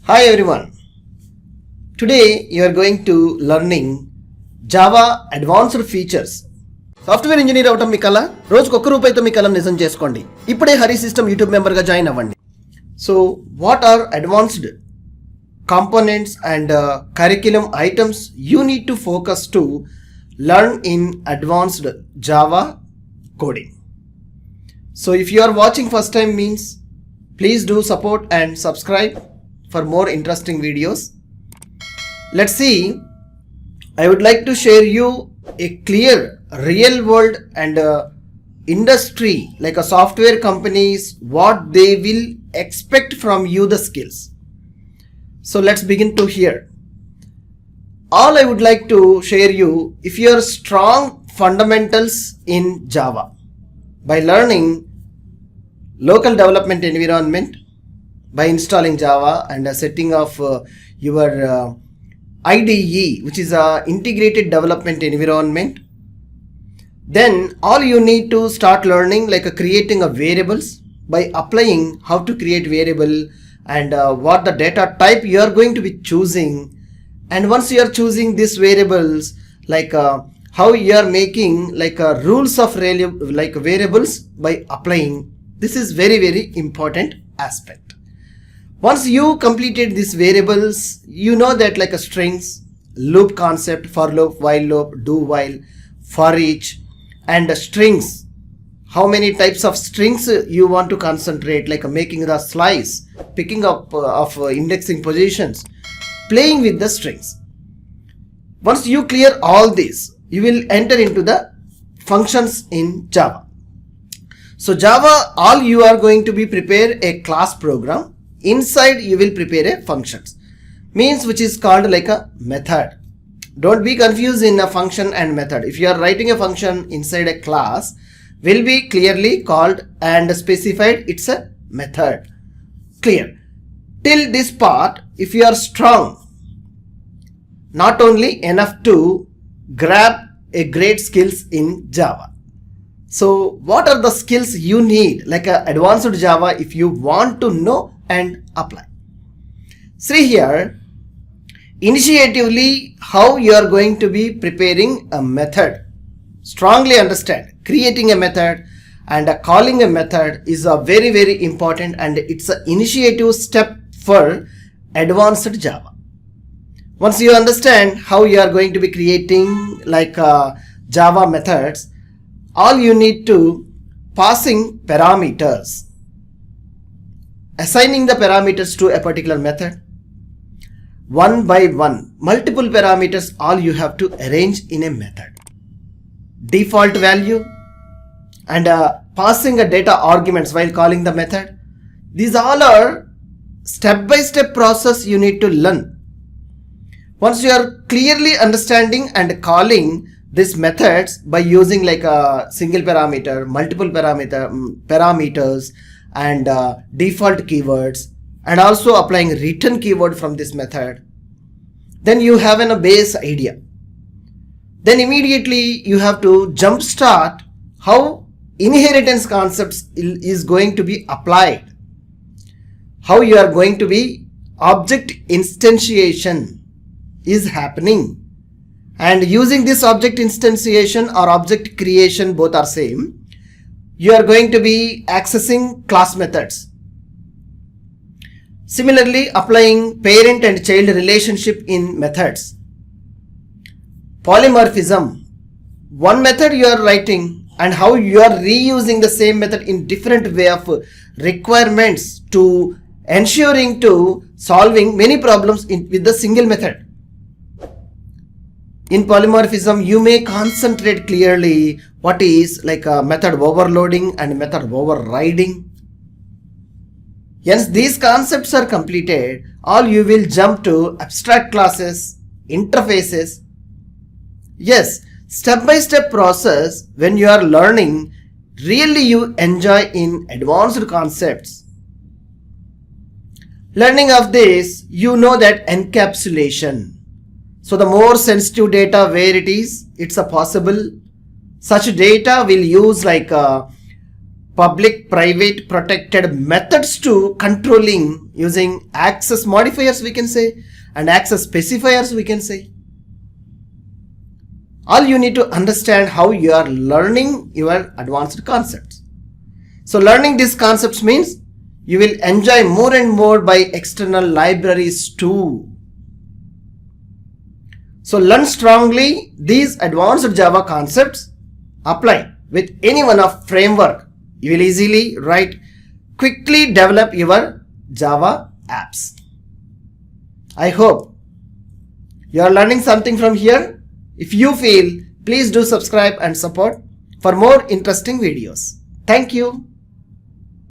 Hi everyone. Today you are going to learning Java advanced features. Software engineer అవటం మీ కల, రోజుకు ₹1 మీ కలం నిజం చేసుకోండి. ఇప్పుడే హరి సిస్టమ్ యూట్యూబ్ మెంబర్గా జాయిన్ అవ్వండి. So what are advanced components and curriculum items you need to focus to learn in advanced Java coding. So if you are watching first time means please do support and subscribe for more interesting videos. Let's see. I would like to share you a clear real world and industry like a software companies what they will expect from you the skills. So let's begin to hear. All I would like to share you, if you are strong fundamentals in Java by learning local development environment, by installing Java and setting of your IDE, which is a integrated development environment, then all you need to start learning like creating a variables by applying how to create variable and what the data type you are going to be choosing, and once you are choosing these variables like how you are making like rules of like variables by applying. This is very important aspect. Once you completed these variables, you know that like a strings, loop concept, for loop, while loop, do while, for each, and strings. How many types of strings you want to concentrate, like making the slice, picking up of indexing positions, playing with the strings. Once you clear all this, you will enter into the functions in Java. So Java, all you are going to be prepare a class program. Inside you will prepare a functions, means which is called like a method. Don't be confused in a function and method. If you are writing a function inside a class, will be clearly called and specified, it's a method. Clear? Till this part, if you are strong, not only enough to grab a great skills in Java. So what are the skills you need like a advanced Java if you want to know and apply? See here, initiatively how you are going to be preparing a method. Strongly understand, creating a method and calling a method is a very important, and it's an initiative step for advanced Java. Once you understand how you are going to be creating like Java methods, all you need to passing parameters, assigning the parameters to a particular method one by one, multiple parameters all you have to arrange in a method. Default value and passing a data arguments while calling the method. These all are step-by-step process you need to learn. Once you are clearly understanding and calling these methods by using like a single parameter, multiple parameters and default keywords, and also applying return keyword from this method, then you have a base idea. Then immediately you have to jumpstart how inheritance concepts is going to be applied, how you are going to be object instantiation is happening, and using this object instantiation or object creation, both are same, you are going to be accessing class methods. Similarly, applying parent and child relationship in methods. Polymorphism, one method you are writing and how you are reusing the same method in different way of requirements to ensuring to solving many problems with the single method. In polymorphism, you may concentrate clearly what is like a method overloading and method overriding. Once these concepts are completed, all you will jump to abstract classes, interfaces. Yes, step-by-step process. When you are learning, really you enjoy in advanced concepts. Learning of this, you know that encapsulation. So the more sensitive data where it is, it's a possible. Such data will use like public, private, protected methods to controlling using access modifiers we can say and access specifiers we can say. All you need to understand how you are learning your advanced concepts. So learning these concepts means you will enjoy more and more by external libraries too. So learn strongly these advanced Java concepts, apply with any one of framework. You will easily quickly develop your Java apps. I hope you are learning something from here. If you feel, please do subscribe and support for more interesting videos. Thank you.